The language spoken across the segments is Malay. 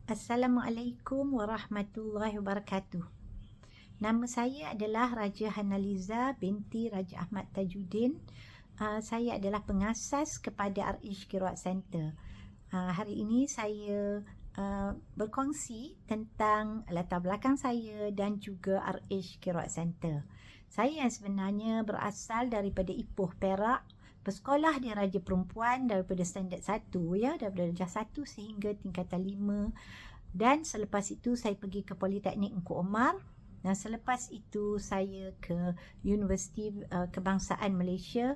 Assalamualaikum warahmatullahi wabarakatuh. Nama saya adalah Raja Hanaliza binti Raja Ahmad Tajuddin. Saya adalah pengasas kepada RH Qiraat Center. Hari ini saya berkongsi tentang latar belakang saya dan juga RH Qiraat Center. Saya yang sebenarnya berasal daripada Ipoh, Perak, bersekolah di Raja Perempuan daripada standard 1 daripada darjah 1 sehingga tingkatan 5. Dan selepas itu saya pergi ke Politeknik Engku Omar, dan selepas itu saya ke Universiti Kebangsaan Malaysia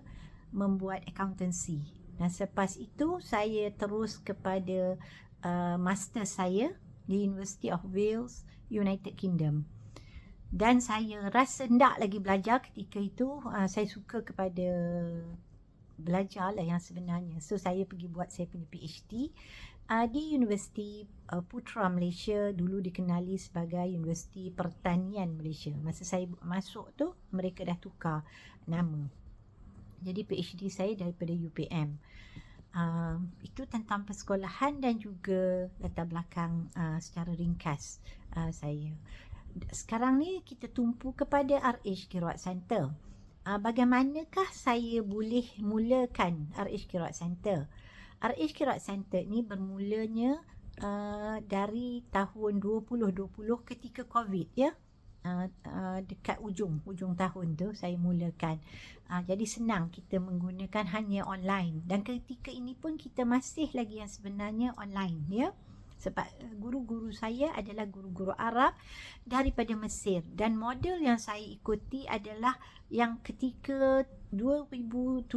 membuat accountancy. Dan selepas itu saya terus kepada master saya di University of Wales, United Kingdom. Dan saya rasa tak lagi belajar ketika itu. Saya suka kepada belajar lah yang sebenarnya. So saya pergi buat saya punya PhD di Universiti Putra Malaysia, dulu dikenali sebagai Universiti Pertanian Malaysia. Masa saya masuk tu, mereka dah tukar nama. Jadi PhD saya daripada UPM. Itu tentang persekolahan dan juga latar belakang secara ringkas saya. Sekarang ni kita tumpu kepada RH Qiraat Center. Bagaimanakah saya boleh mulakan RH Qiraat Center? RH Qiraat Center ni bermulanya dari tahun 2020 ketika COVID dekat ujung tahun tu saya mulakan. Jadi senang kita menggunakan hanya online, dan ketika ini pun kita masih lagi yang sebenarnya online sebab guru-guru saya adalah guru-guru Arab daripada Mesir, dan model yang saya ikuti adalah yang ketika 2017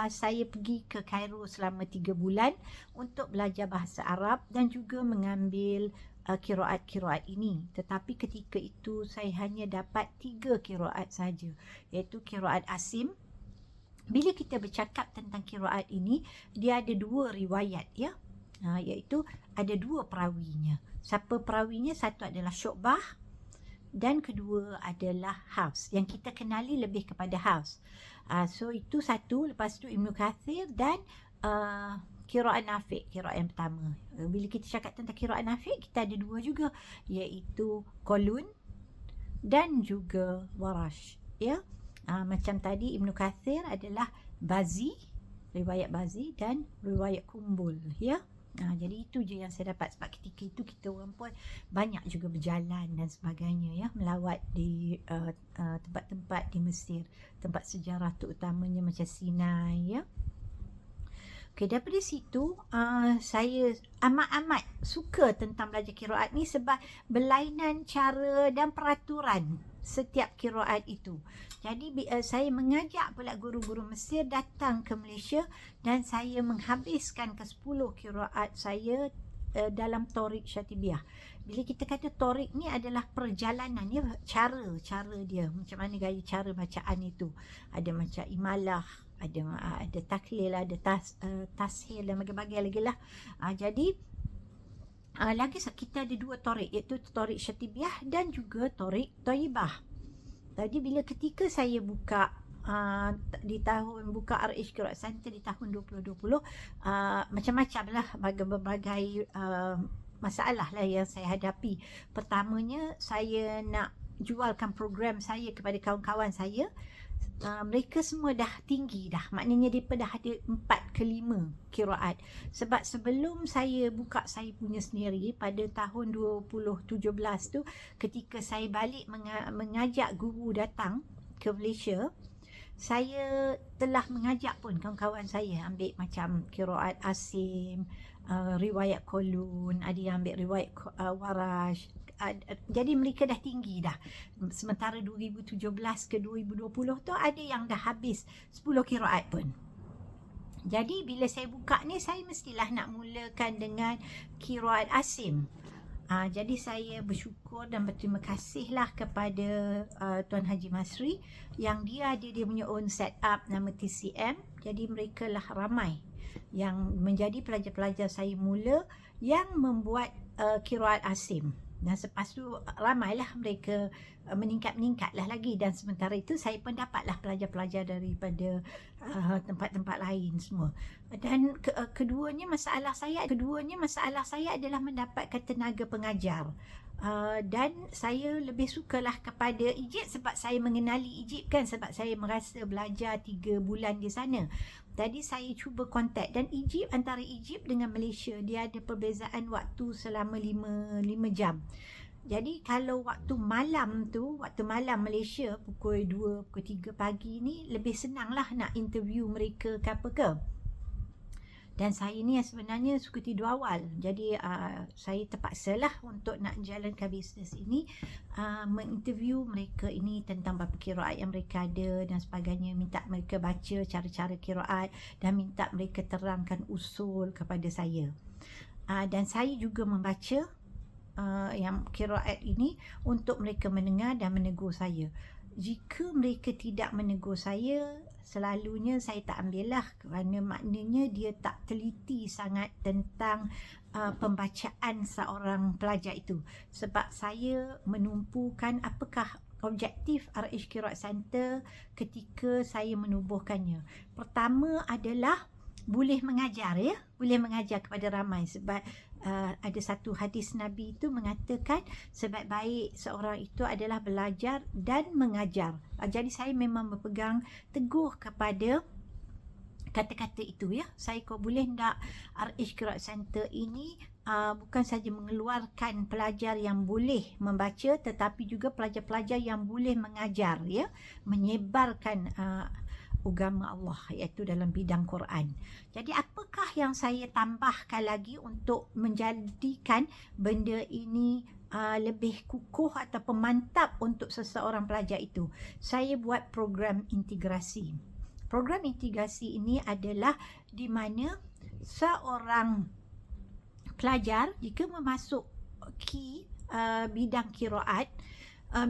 saya pergi ke Cairo selama 3 bulan untuk belajar bahasa Arab dan juga mengambil qiraat-qiraat ini. Tetapi ketika itu saya hanya dapat 3 qiraat saja, iaitu qiraat Asim. Bila kita bercakap tentang qiraat ini, dia ada 2 riwayat iaitu ada 2 perawinya. Siapa perawinya? Satu adalah Syu'bah dan kedua adalah Hafs, yang kita kenali lebih kepada Hafs. So itu satu. Lepas tu Ibnu Kathir dan qiraat Nafi', qiraat yang pertama. Bila kita cakap tentang qiraat Nafi', kita ada 2 juga, iaitu Qalun dan juga Warash. Macam tadi Ibnu Kathir adalah Bazi, riwayat Bazi, dan riwayat Kumbul. Jadi itu je yang saya dapat, sebab ketika itu kita orang pun banyak juga berjalan dan sebagainya, melawat di tempat-tempat di Mesir, tempat sejarah terutamanya macam Sinai. Okay, daripada situ saya amat-amat suka tentang belajar qiraat ni sebab berlainan cara dan peraturan setiap qiraat itu. Jadi saya mengajak pula guru-guru Mesir datang ke Malaysia, dan saya menghabiskan ke 10 qiraat saya dalam Torik Syatibiyah. Bila kita kata Torik ni adalah perjalanan, cara dia, macam mana gaya cara bacaan itu. Ada macam imalah, ada taklil, ada tashil dan bagai-bagai lagi lah. Jadi lagi kita ada 2 Torik, iaitu Torik Syatibiyah dan juga Torik Thayyibah. Jadi bila ketika saya buka buka RH Qiraat Center di tahun 2020, macam-macam lah, berbagai masalah lah yang saya hadapi. Pertamanya, saya nak jualkan program saya kepada kawan-kawan saya. Mereka semua dah tinggi dah, maknanya mereka dah ada 4 ke 5 qiraat. Sebab sebelum saya buka saya punya sendiri pada tahun 2017 tu, ketika saya balik mengajak guru datang ke Malaysia, saya telah mengajak pun kawan-kawan saya ambil macam qiraat Asim, riwayat Qalun, ada yang ambil riwayat Warash. Jadi mereka dah tinggi dah. Sementara 2017 ke 2020 tu ada yang dah habis 10 qiraat pun. Jadi bila saya buka ni, saya mestilah nak mulakan dengan qiraat Asim. Jadi saya bersyukur dan berterima kasih lah kepada Tuan Haji Masri, yang dia ada dia punya own set up nama TCM. Jadi mereka lah ramai yang menjadi pelajar-pelajar saya mula yang membuat qiraat Asim. Dan selepas tu ramailah mereka meningkat-meningkatlah lagi, dan sementara itu saya pun dapatlah pelajar-pelajar daripada tempat-tempat lain semua. Dan keduanya masalah saya adalah mendapatkan tenaga pengajar. Dan saya lebih sukalah kepada Egypt sebab saya mengenali Egypt kan, sebab saya merasa belajar 3 bulan di sana. Tadi saya cuba kontak, dan Egypt, antara Egypt dengan Malaysia, dia ada perbezaan waktu selama 5 jam. Jadi kalau waktu malam Malaysia pukul 2, pukul 3 pagi ni lebih senang lah nak interview mereka ke apa ke. Dan saya ni sebenarnya suka tidur awal. Jadi saya terpaksalah untuk nak jalankan bisnes ini, menginterview mereka ini tentang berapa qiraat yang mereka ada dan sebagainya. Minta mereka baca cara-cara qiraat dan minta mereka terangkan usul kepada saya. Dan saya juga membaca yang qiraat ini untuk mereka mendengar dan menegur saya. Jika mereka tidak menegur saya, selalunya saya tak ambil lah, kerana maknanya dia tak teliti sangat tentang pembacaan seorang pelajar itu. Sebab saya menumpukan apakah objektif RH Qiraat Center ketika saya menubuhkannya. Pertama adalah boleh mengajar, boleh mengajar kepada ramai, sebab ada satu hadis Nabi itu mengatakan sebaik-baik seorang itu adalah belajar dan mengajar. Jadi saya memang berpegang teguh kepada kata-kata itu, Saya kau boleh tak RH Qiraat Center ini bukan saja mengeluarkan pelajar yang boleh membaca, tetapi juga pelajar-pelajar yang boleh mengajar, menyebarkan agama Allah, iaitu dalam bidang Quran. Jadi apakah yang saya tambahkan lagi untuk menjadikan benda ini lebih kukuh ataupun mantap untuk seseorang pelajar itu? Saya buat program integrasi. Program integrasi ini adalah di mana seorang pelajar jika memasuki bidang qiraat,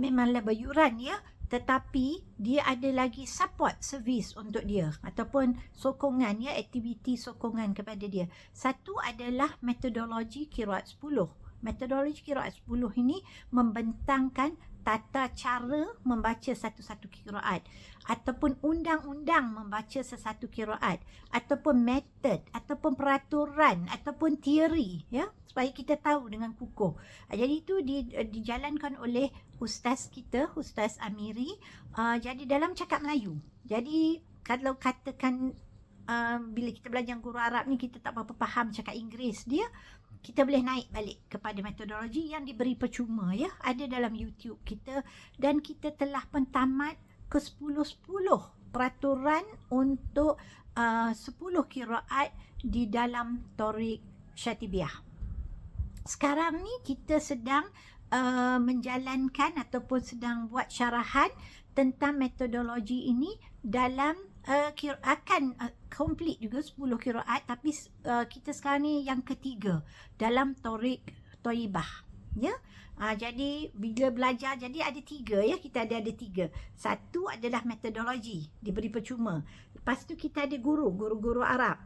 memanglah beryuran, tetapi dia ada lagi support service untuk dia, ataupun sokongan, aktiviti sokongan kepada dia. Satu adalah metodologi qiraat 10. Metodologi qiraat 10 ini membentangkan tata cara membaca satu-satu qiraat, ataupun undang-undang membaca sesuatu qiraat, ataupun metod, ataupun peraturan, ataupun teori, supaya kita tahu dengan kukuh. Jadi itu dijalankan oleh ustaz kita, Ustaz Amiri. Jadi dalam cakap Melayu. Jadi kalau katakan bila kita belajar guru Arab ni kita tak berapa faham cakap Inggeris dia, kita boleh naik balik kepada metodologi yang diberi percuma, ada dalam YouTube kita, dan kita telah pentamat ke 10 peraturan untuk 10 qiraat di dalam Thoriq Syatibiyah. Sekarang ni kita sedang menjalankan ataupun sedang buat syarahan tentang metodologi ini dalam akan complete juga 10 qiraat, tapi kita sekarang ni yang ketiga dalam Thoriq Thayyibah, jadi bila belajar, jadi ada 3, kita ada 3. Satu adalah metodologi, diberi percuma. Lepas tu kita ada guru Arab.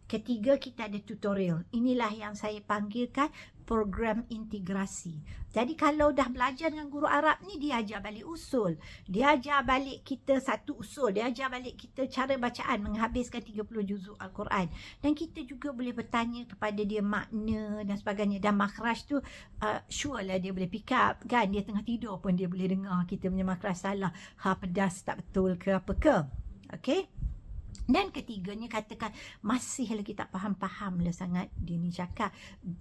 Ketiga, kita ada tutorial. Inilah yang saya panggilkan program integrasi. Jadi kalau dah belajar dengan guru Arab ni, dia ajar balik usul. Dia ajar balik kita satu usul. Dia ajar balik kita cara bacaan, menghabiskan 30 juzuk Al-Quran. Dan kita juga boleh bertanya kepada dia makna dan sebagainya. Dan makhraj tu, sure lah dia boleh pick up. Kan, dia tengah tidur pun dia boleh dengar kita punya makhraj salah. Pedas tak betul ke apa ke. Okay. Dan ketiganya, katakan masih lagi tak faham-faham lah sangat dia ni cakap,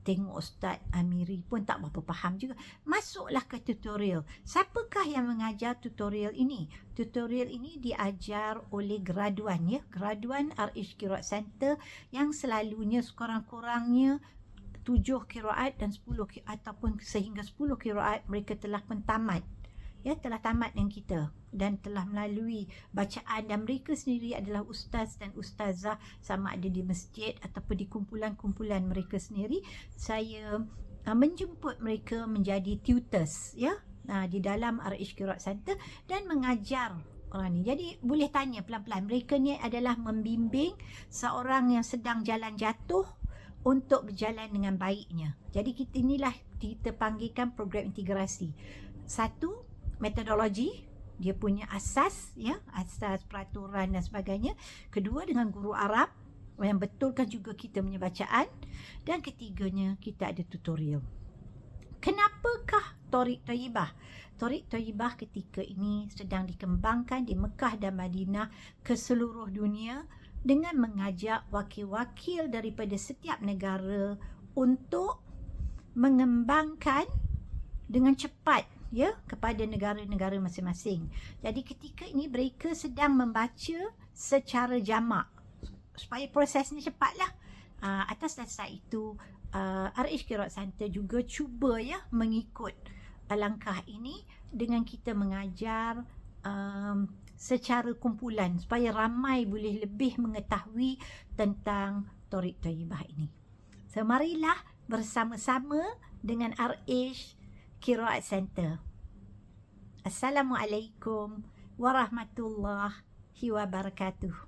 tengok Ustaz Amiri pun tak berapa faham juga, masuklah ke tutorial. Siapakah yang mengajar tutorial ini? Tutorial ini diajar oleh graduan, graduan RH Qiraat Center, yang selalunya sekurang-kurangnya 7 qiraat dan 10 ataupun sehingga 10 qiraat mereka telah pentamat, telah tamat dengan kita dan telah melalui bacaan, dan mereka sendiri adalah ustaz dan ustazah, sama ada di masjid ataupun di kumpulan-kumpulan mereka sendiri. Saya menjemput mereka menjadi tutors, di dalam RH Qiraat Center dan mengajar orang ni. Jadi boleh tanya pelan-pelan. Mereka ni adalah membimbing seorang yang sedang jalan jatuh untuk berjalan dengan baiknya. Jadi kita panggilkan program integrasi. Satu, metodologi, dia punya asas, ya, asas peraturan dan sebagainya. Kedua, dengan guru Arab yang betulkan juga kita punya bacaan. Dan ketiganya, kita ada tutorial. Kenapakah Thoriq Thayyibah? Thoriq Thayyibah ketika ini sedang dikembangkan di Mekah dan Madinah ke seluruh dunia dengan mengajak wakil-wakil daripada setiap negara untuk mengembangkan dengan cepat, ya, kepada negara-negara masing-masing. Jadi ketika ini mereka sedang membaca secara jamak supaya prosesnya cepatlah. Atas dasar itu RH Qiraat Center juga cuba, ya, mengikut langkah ini dengan kita mengajar secara kumpulan supaya ramai boleh lebih mengetahui tentang Thoriq Thayyibah ini. So marilah bersama-sama dengan RH Qiraat Center. Assalamualaikum warahmatullahi wabarakatuh.